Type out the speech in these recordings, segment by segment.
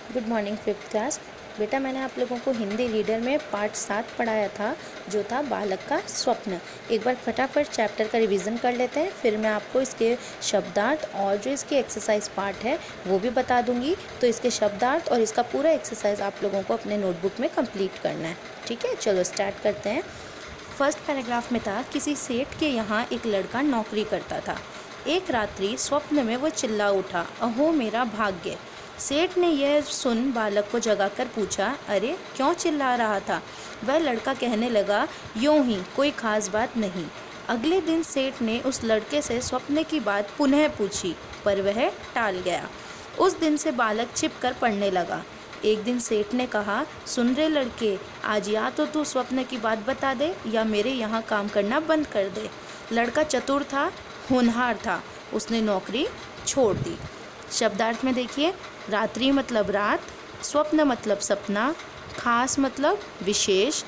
Good morning fifth class. बेटा मैंने आप लोगों को हिंदी रीडर में पार्ट 7 पढ़ाया था, जो था बालक का स्वप्न। एक बार फटाफट चैप्टर का रिवीजन कर लेते हैं, फिर मैं आपको इसके शब्दार्थ और जो इसकी एक्सरसाइज पार्ट है वो भी बता दूंगी। तो इसके शब्दार्थ और इसका पूरा एक्सरसाइज आप लोगों को अपने नोटबुक में कंप्लीट करना है। ठीक है, चलो स्टार्ट करते हैं। फर्स्ट पैराग्राफ में था, किसी सेठ के यहाँ एक लड़का नौकरी करता था। एक रात्रि स्वप्न में वो चिल्ला उठा, अहो मेरा भाग्य। सेठ ने यह सुन बालक को जगाकर पूछा, अरे क्यों चिल्ला रहा था? वह लड़का कहने लगा, यूं ही, कोई खास बात नहीं। अगले दिन सेठ ने उस लड़के से स्वप्न की बात पुनः पूछी, पर वह टाल गया। उस दिन से बालक छिप कर पढ़ने लगा। एक दिन सेठ ने कहा, सुन रे लड़के, आज या तो तू स्वप्न की बात बता दे या मेरे यहाँ काम करना बंद कर दे। लड़का चतुर था, होनहार था, उसने नौकरी छोड़ दी। शब्दार्थ में देखिए, रात्रि मतलब रात, स्वप्न मतलब सपना, खास मतलब विशेष,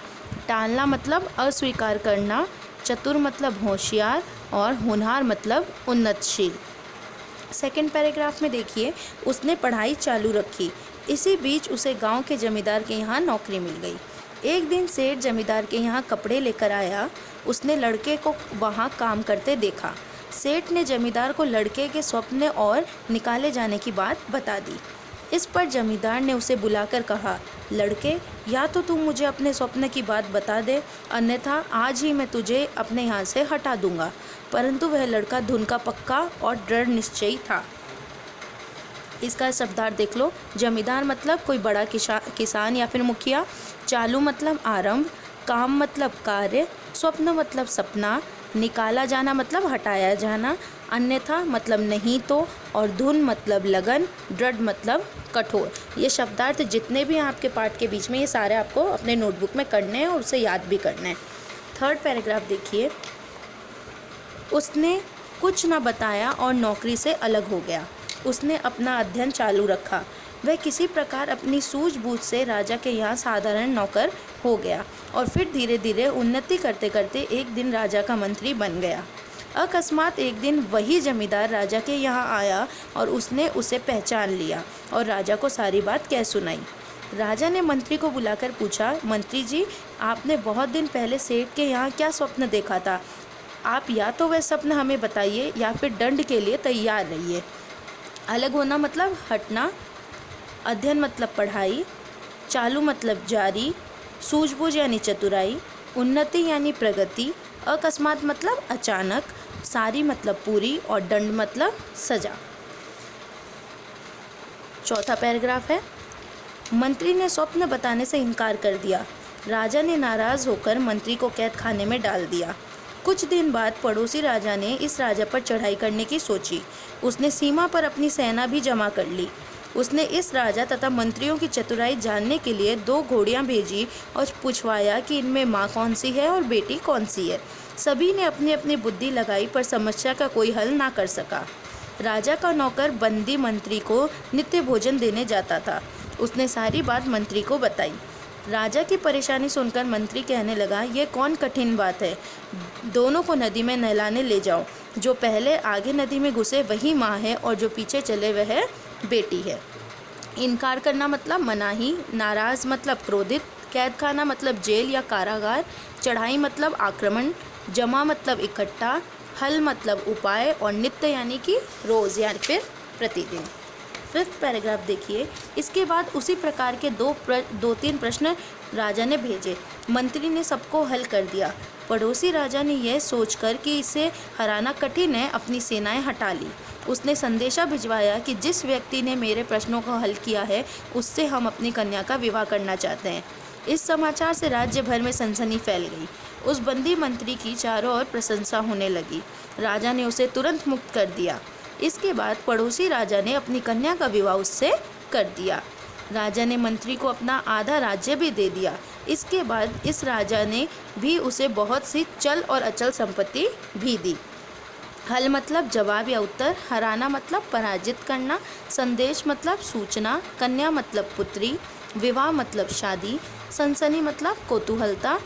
टालना मतलब अस्वीकार करना, चतुर मतलब होशियार और होनहार मतलब उन्नतशील। सेकंड पैराग्राफ में देखिए, उसने पढ़ाई चालू रखी। इसी बीच उसे गांव के जमींदार के यहाँ नौकरी मिल गई। एक दिन सेठ जमींदार के यहाँ कपड़े लेकर आया। उसने लड़के को वहाँ काम करते देखा। सेठ ने जमींदार को लड़के के स्वप्न और निकाले जाने की बात बता दी। इस पर जमींदार ने उसे बुलाकर कहा, लड़के, या तो तू मुझे अपने स्वप्न की बात बता दे, अन्यथा आज ही मैं तुझे अपने यहाँ से हटा दूंगा। परंतु वह लड़का धुन का पक्का और दृढ़ निश्चयी था। इसका शब्दार्थ देख लो। जमींदार मतलब कोई बड़ा किसान या फिर मुखिया, चालू मतलब आरंभ, काम मतलब कार्य, स्वप्न मतलब सपना, निकाला जाना मतलब हटाया जाना, अन्यथा मतलब नहीं तो, और धुन मतलब लगन, दृढ़ मतलब कठोर। ये शब्दार्थ जितने भी हैं आपके पाठ के बीच में, ये सारे आपको अपने नोटबुक में करने हैं और उसे याद भी करना है। थर्ड पैराग्राफ देखिए, उसने कुछ न बताया और नौकरी से अलग हो गया। उसने अपना अध्ययन चालू रखा। वह किसी प्रकार अपनी सूझबूझ से राजा के यहाँ साधारण नौकर हो गया और फिर धीरे धीरे उन्नति करते करते एक दिन राजा का मंत्री बन गया। अकस्मात एक दिन वही जमींदार राजा के यहाँ आया और उसने उसे पहचान लिया और राजा को सारी बात कह सुनाई। राजा ने मंत्री को बुलाकर पूछा, मंत्री जी, आपने बहुत दिन पहले सेठ के यहाँ क्या स्वप्न देखा था? आप या तो वह स्वप्न हमें बताइए या फिर दंड के लिए तैयार रहिए। अलग होना मतलब हटना, अध्ययन मतलब पढ़ाई, चालू मतलब जारी, सूझबूझ यानी चतुराई, उन्नति यानी प्रगति, अकस्मात मतलब अचानक, सारी मतलब पूरी और दंड मतलब सजा। चौथा पैराग्राफ है, मंत्री ने स्वप्न बताने से इनकार कर दिया। राजा ने नाराज होकर मंत्री को कैद खाने में डाल दिया। कुछ दिन बाद पड़ोसी राजा ने इस राजा पर चढ़ाई करने की सोची। उसने सीमा पर अपनी सेना भी जमा कर ली। उसने इस राजा तथा मंत्रियों की चतुराई जानने के लिए 2 घोड़ियां भेजी और पूछवाया कि इनमें माँ कौन सी है और बेटी कौन सी है। सभी ने अपनी अपनी बुद्धि लगाई, पर समस्या का कोई हल ना कर सका। राजा का नौकर बंदी मंत्री को नित्य भोजन देने जाता था। उसने सारी बात मंत्री को बताई। राजा की परेशानी सुनकर मंत्री कहने लगा, ये कौन कठिन बात है? दोनों को नदी में नहलाने ले जाओ। जो पहले आगे नदी में घुसे वही माँ है और जो पीछे चले वह बेटी है। इनकार करना मतलब मनाही, नाराज मतलब क्रोधित, कैद खाना मतलब जेल या कारागार, चढ़ाई मतलब आक्रमण, जमा मतलब इकट्ठा, हल मतलब उपाय और नित्य यानी कि रोज़ या फिर प्रतिदिन। फिफ्थ पैराग्राफ देखिए, इसके बाद उसी प्रकार के 2-3 प्रश्न राजा ने भेजे। मंत्री ने सबको हल कर दिया। पड़ोसी राजा ने यह सोचकर कि इसे हराना कठिन है, अपनी सेनाएं हटा ली। उसने संदेशा भिजवाया कि जिस व्यक्ति ने मेरे प्रश्नों को हल किया है उससे हम अपनी कन्या का विवाह करना चाहते हैं। इस समाचार से राज्य भर में सनसनी फैल गई। उस बंदी मंत्री की चारों ओर प्रशंसा होने लगी। राजा ने उसे तुरंत मुक्त कर दिया। इसके बाद पड़ोसी राजा ने अपनी कन्या का विवाह उससे कर दिया। राजा ने मंत्री को अपना आधा राज्य भी दे दिया। इसके बाद इस राजा ने भी उसे बहुत सी चल और अचल संपत्ति भी दी। हल मतलब जवाब या उत्तर, हराना मतलब पराजित करना, संदेश मतलब सूचना, कन्या मतलब पुत्री, विवाह मतलब शादी, सनसनी मतलब कौतूहलता,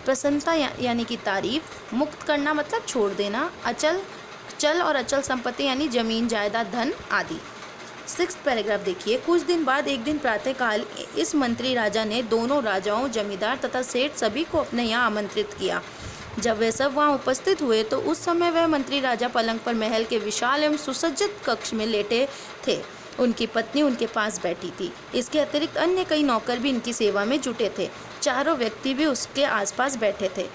प्रसन्नता यानी कि तारीफ, मुक्त करना मतलब छोड़ देना, चल और अचल संपत्ति यानी जमीन जायदाद धन आदि। 6 पैराग्राफ देखिए। कुछ दिन बाद एक दिन प्रातःकाल इस मंत्री राजा ने दोनों राजाओं, जमींदार तथा सेठ सभी को अपने यहाँ आमंत्रित किया। जब वे सब वहाँ उपस्थित हुए तो उस समय वह मंत्री राजा पलंग पर महल के विशाल एवं सुसज्जित कक्ष में लेटे थे। उनकी पत्नी उनके पास बैठी थी। इसके अतिरिक्त अन्य कई नौकर भी इनकी सेवा में जुटे थे। चारों व्यक्ति भी उसके आसपास बैठे थे।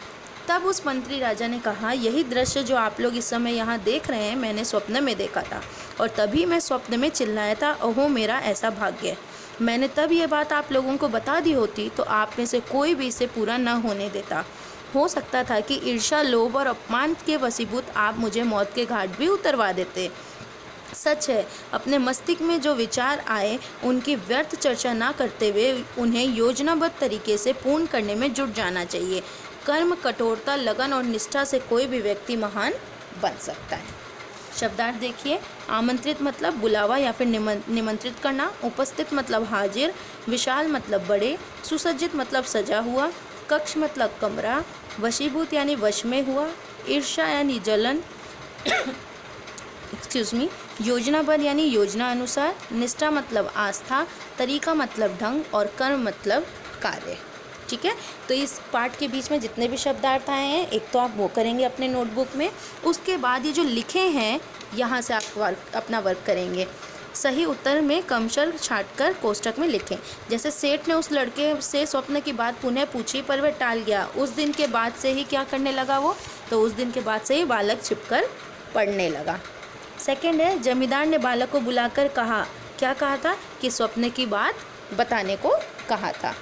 तब उस मंत्री राजा ने कहा, यही दृश्य जो आप लोग इस समय यहाँ देख रहे हैं मैंने स्वप्न में देखा था, और तभी मैं स्वप्न में चिल्लाया था, ओहो मेरा ऐसा भाग्य। मैंने तब ये बात आप लोगों को बता दी होती तो आप में से कोई भी इसे पूरा न होने देता। हो सकता था कि ईर्ष्या, लोभ और अपमान के वशीभूत आप मुझे मौत के घाट भी उतरवा देते। सच है, अपने मस्तिष्क में जो विचार आए उनकी व्यर्थ चर्चा ना करते हुए उन्हें योजनाबद्ध तरीके से पूर्ण करने में जुट जाना चाहिए। कर्म, कठोरता, लगन और निष्ठा से कोई भी व्यक्ति महान बन सकता है। शब्दार्थ देखिए। आमंत्रित मतलब बुलावा या फिर निमंत्रित करना। उपस्थित मतलब हाजिर। विशाल मतलब बड़े। सुसज्जित मतलब सजा हुआ। कक्ष मतलब कमरा। वशीभूत यानी वश में हुआ। ईर्ष्या यानी जलन योजनाबद्ध यानी योजना अनुसार। निष्ठा मतलब आस्था। तरीका मतलब ढंग। और कर्म मतलब कार्य। ठीक है, तो इस पार्ट के बीच में जितने भी शब्दार्थ आए हैं एक तो आप वो करेंगे अपने नोटबुक में। उसके बाद ये जो लिखे हैं यहाँ से आप अपना वर्क करेंगे। सही उत्तर में क्रमशः छांटकर कोष्ठक में लिखें। जैसे सेठ ने उस लड़के से स्वप्न की बात पुनः पूछी पर वह टाल गया। उस दिन के बाद से ही क्या करने लगा वो, तो उस दिन के बाद से ही बालक छिपकर पढ़ने लगा। सेकंड है, जमींदार ने बालक को बुलाकर कहा, क्या कहा था कि स्वप्न की बात बताने को कहा था।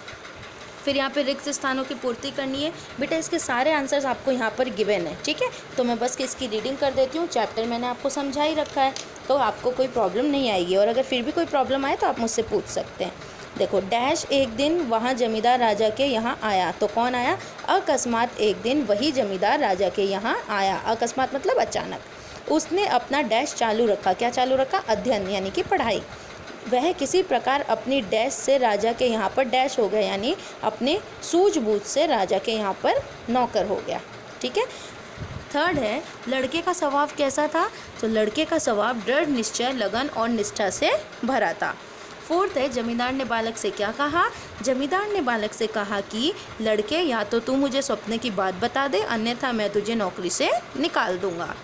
फिर यहाँ पे रिक्त स्थानों की पूर्ति करनी है। बेटा इसके सारे आंसर्स आपको यहाँ पर गिवन है। ठीक है, तो मैं बस इसकी रीडिंग कर देती हूँ। चैप्टर मैंने आपको समझा ही रखा है तो आपको कोई प्रॉब्लम नहीं आएगी, और अगर फिर भी कोई प्रॉब्लम आए तो आप मुझसे पूछ सकते हैं। देखो, डैश एक दिन वहाँ जमींदार राजा के यहाँ आया। तो कौन आया? अकस्मात एक दिन वही जमींदार राजा के यहाँ आया। अकस्मात मतलब अचानक। उसने अपना डैश चालू रखा। क्या चालू रखा? अध्ययन यानी कि पढ़ाई। वह किसी प्रकार अपनी डैश से राजा के यहाँ पर डैश हो गया, यानी अपने सूझबूझ से राजा के यहाँ पर नौकर हो गया। ठीक है। थर्ड है, लड़के का स्वभाव कैसा था? तो लड़के का स्वभाव दृढ़ निश्चय, लगन और निष्ठा से भरा था। फोर्थ है, जमींदार ने बालक से क्या कहा? जमींदार ने बालक से कहा कि लड़के, या तो तू मुझे स्वप्न की बात बता दे, अन्यथा मैं तुझे नौकरी से निकाल दूंगा।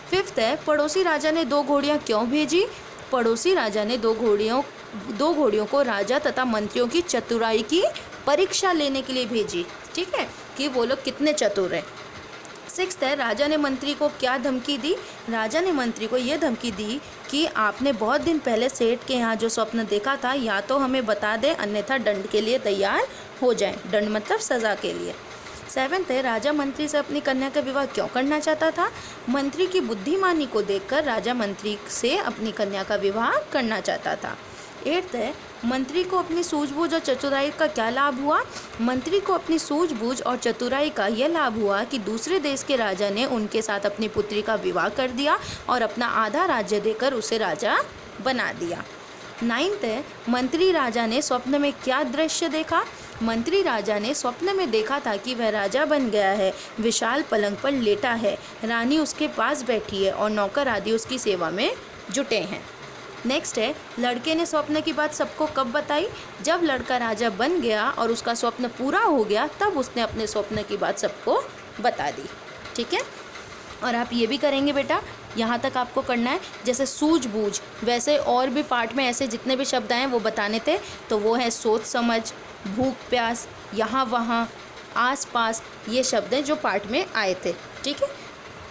फिफ्थ है, पड़ोसी राजा ने 2 घोड़ियाँ क्यों भेजी? पड़ोसी राजा ने 2 घोड़ियों को राजा तथा मंत्रियों की चतुराई की परीक्षा लेने के लिए भेजी। ठीक है, कि वो लोग कितने चतुर हैं। सिक्स्थ है, राजा ने मंत्री को क्या धमकी दी? राजा ने मंत्री को ये धमकी दी कि आपने बहुत दिन पहले सेठ के यहाँ जो स्वप्न देखा था, या तो हमें बता दें, अन्यथा दंड के लिए तैयार हो जाएं। दंड मतलब सज़ा के लिए। सेवन्थ है, राजा मंत्री से अपनी कन्या का विवाह क्यों करना चाहता था? मंत्री की बुद्धिमानी को देखकर राजा मंत्री से अपनी कन्या का विवाह करना चाहता था। एट्थ है, मंत्री को अपनी सूझबूझ और चतुराई का क्या लाभ हुआ? मंत्री को अपनी सूझबूझ और चतुराई का यह लाभ हुआ कि दूसरे देश के राजा ने उनके साथ अपनी पुत्री का विवाह कर दिया और अपना आधा राज्य देकर उसे राजा बना दिया। नाइन्थ है, मंत्री राजा ने स्वप्न में क्या दृश्य देखा? मंत्री राजा ने स्वप्न में देखा था कि वह राजा बन गया है, विशाल पलंग पर लेटा है, रानी उसके पास बैठी है और नौकर आदि उसकी सेवा में जुटे हैं। नेक्स्ट है, लड़के ने स्वप्न की बात सबको कब बताई? जब लड़का राजा बन गया और उसका स्वप्न पूरा हो गया, तब उसने अपने स्वप्न की बात सबको बता दी। ठीक है, और आप ये भी करेंगे बेटा, यहाँ तक आपको करना है। जैसे सूझबूझ, वैसे और भी पार्ट में ऐसे जितने भी शब्द आए वो बताने थे, तो वो है सोच समझ, भूख प्यास, यहाँ वहाँ, आस पास, ये शब्द हैं जो पार्ट में आए थे। ठीक है,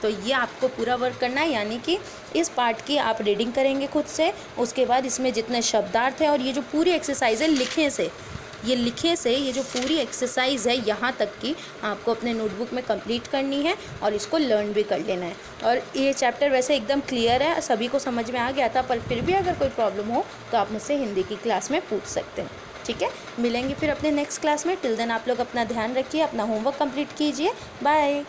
तो ये आपको पूरा वर्क करना है, यानी कि इस पार्ट की आप रीडिंग करेंगे खुद से। उसके बाद इसमें जितने शब्दार्थ हैं और ये जो पूरी एक्सरसाइज है लिखे से, ये जो पूरी एक्सरसाइज है यहाँ तक की आपको अपने नोटबुक में कंप्लीट करनी है और इसको लर्न भी कर लेना है। और ये चैप्टर वैसे एकदम क्लियर है, सभी को समझ में आ गया था, पर फिर भी अगर कोई प्रॉब्लम हो तो आप मुझसे हिंदी की क्लास में पूछ सकते हैं। ठीक है, मिलेंगे फिर अपने नेक्स्ट क्लास में। टिल देन आप लोग अपना ध्यान रखिए, अपना होमवर्क कंप्लीट कीजिए। बाय।